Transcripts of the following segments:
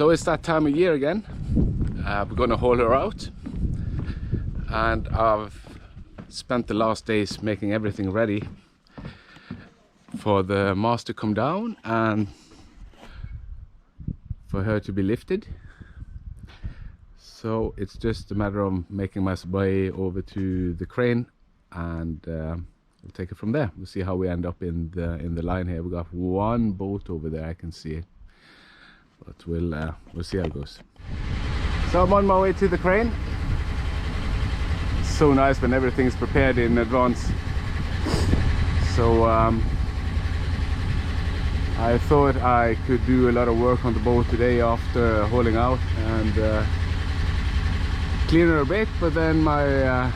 So it's that time of year again. We're gonna haul her out, and I've spent the last days making everything ready for the mast to come down and for her to be lifted. So it's just a matter of making my way over to the crane, and we'll take it from there. We'll see how we end up in the line here. We got one boat over there, I can see it, but we'll see how it goes. So I'm on my way to the crane. It's so nice when everything's prepared in advance. So I thought I could do a lot of work on the boat today after hauling out and clean her a bit, but then my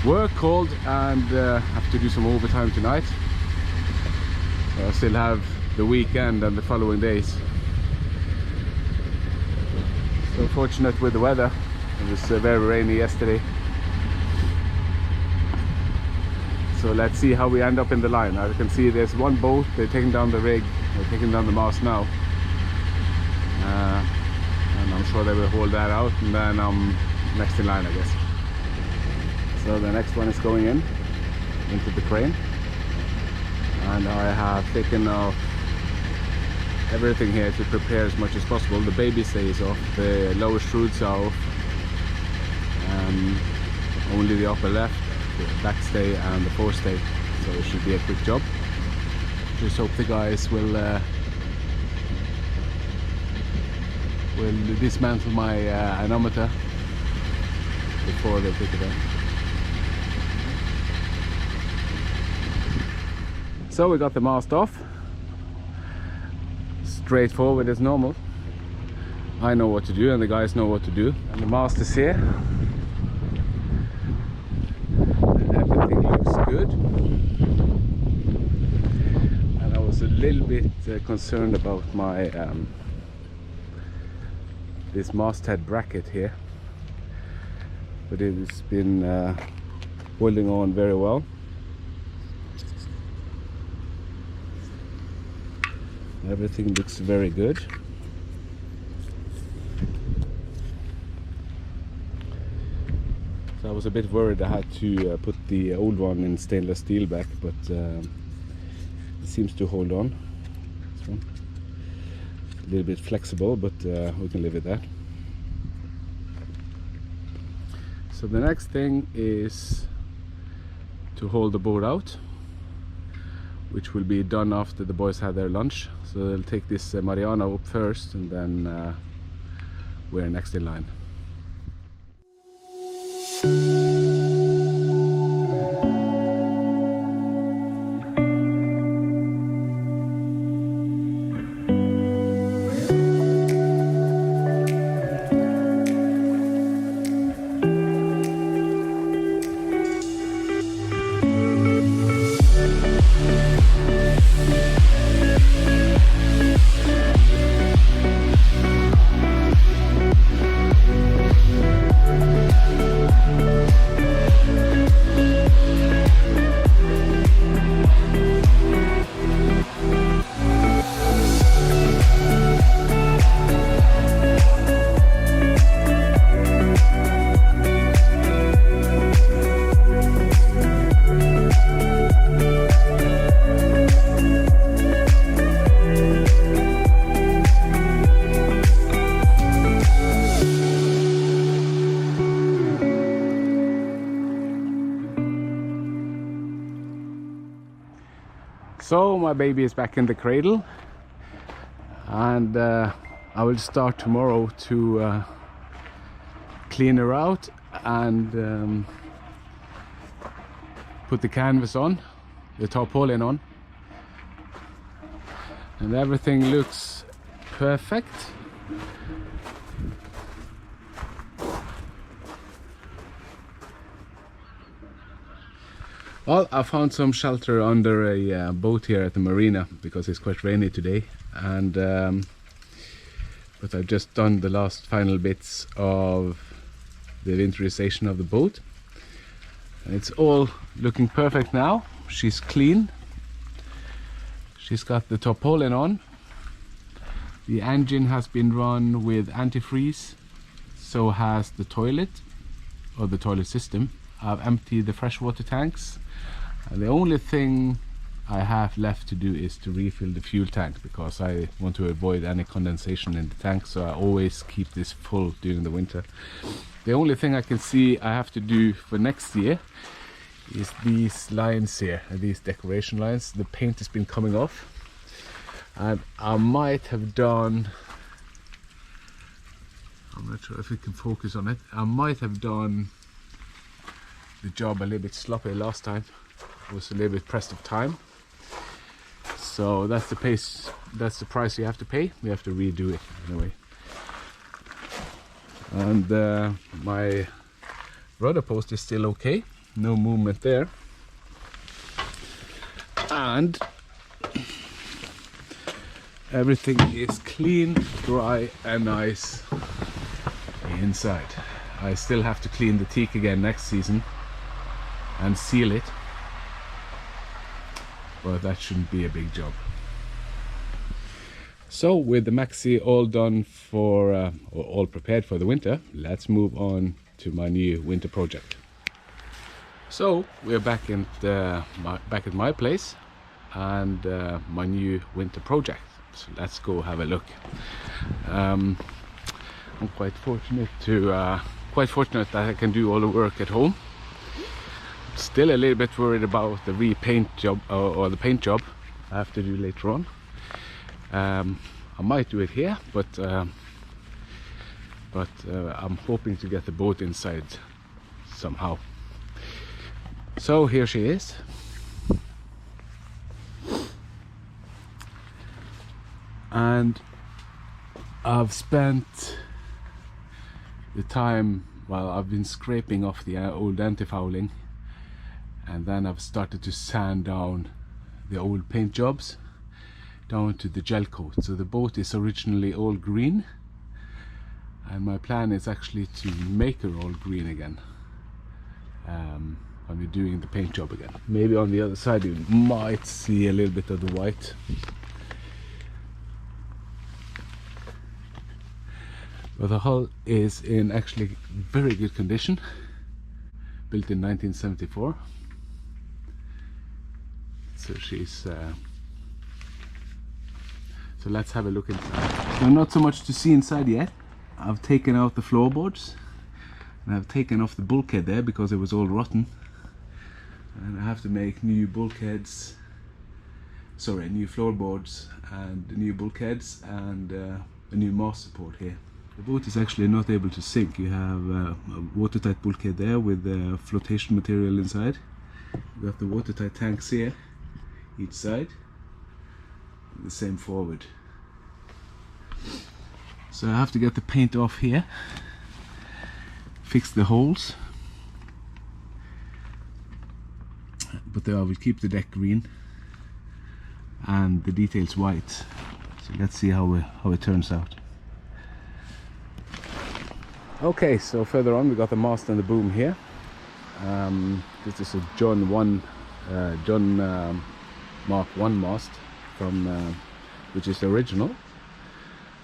work called and have to do some overtime tonight. So I still have the weekend and the following days. So fortunate with the weather. It was very rainy yesterday. So let's see how we end up in the line. As you can see, there's one boat. They're taking down the rig. They're taking down the mast now. And I'm sure they will hold that out, and then I'm next in line, I guess. So the next one is going into the crane. And I have taken off everything here to prepare as much as possible. The baby stay is off, the lower shrouds are off, only the upper left, the back stay and the fore stay, so it should be a quick job. Just hope the guys will dismantle my anemometer before they pick it up. So we got the mast off. Straightforward as normal. I know what to do and the guys know what to do. And the mast is here. Everything looks good. And I was a little bit concerned about my this masthead bracket here, but it has been holding on very well. Everything looks very good. So I was a bit worried I had to put the old one in stainless steel back, but it seems to hold on. This one. A little bit flexible, but we can live with that. So the next thing is to hold the boat out, which will be done after the boys have their lunch. So they'll take this Mariana up first, and then we're next in line. So my baby is back in the cradle, and I will start tomorrow to clean her out and put the canvas on, the tarpaulin on, and everything looks perfect. Well, I found some shelter under a boat here at the marina because it's quite rainy today, and but I've just done the last final bits of the winterization of the boat. It's all looking perfect now. She's clean. She's got the tarpaulin on. The engine has been run with antifreeze, so has the toilet, or the toilet system. I've emptied the freshwater tanks, and the only thing I have left to do is to refill the fuel tank, because I want to avoid any condensation in the tank, so I always keep this full during the winter. The only thing I can see I have to do for next year is these lines here, these decoration lines. The paint has been coming off, and I might have done, I'm not sure if we can focus on it, I might have done the job a little bit sloppy last time. It was a little bit pressed of time. So that's the pace, that's the price you have to pay. We have to redo it anyway. And my rudder post is still okay, no movement there. And everything is clean, dry and nice inside. I still have to clean the teak again next season and seal it, but that shouldn't be a big job. So with the Maxi all done for, or all prepared for the winter, let's move on to my new winter project. So we're back at my place and my new winter project. So let's go have a look. I'm quite fortunate that I can do all the work at home. Still a little bit worried about the repaint job or the paint job I have to do later on. I might do it here, but I'm hoping to get the boat inside somehow. So here she is. And I've spent the time, well, I've been scraping off the old anti-fouling, and then I've started to sand down the old paint jobs down to the gel coat. So the boat is originally all green, and my plan is actually to make her all green again when we're doing the paint job again. Maybe on the other side you might see a little bit of the white. But the hull is in actually very good condition, built in 1974. So she's so let's have a look inside. So not so much to see inside yet. I've taken out the floorboards and I've taken off the bulkhead there because it was all rotten, and I have to make new bulkheads, sorry, new floorboards and new bulkheads and a new mast support here. The boat is actually not able to sink. You have a watertight bulkhead there with flotation material inside. You've got the watertight tanks here, each side, the same forward. So I have to get the paint off here, fix the holes, but I will keep the deck green and the details white. So let's see how it turns out. Okay, so further on we got the mast and the boom here. This is a John Mark 1 mast from which is the original.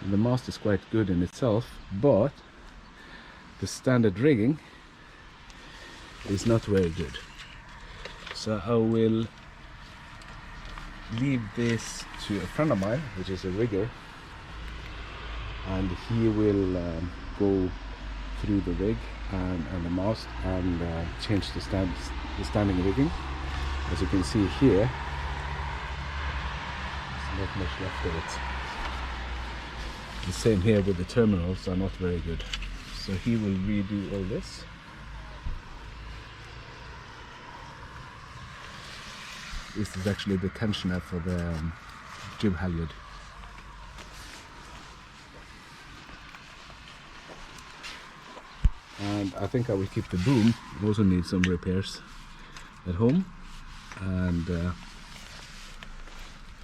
And the mast is quite good in itself, but the standard rigging is not very good. So I will leave this to a friend of mine, which is a rigger, and he will go through the rig and the mast and change the standing rigging. As you can see here, there's not much left of it. The same here with the terminals are not very good. So he will redo all this. This is actually the tensioner for the jib halyard. And I think I will keep the boom. It also needs some repairs at home, and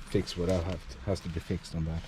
fix what has to be fixed on that.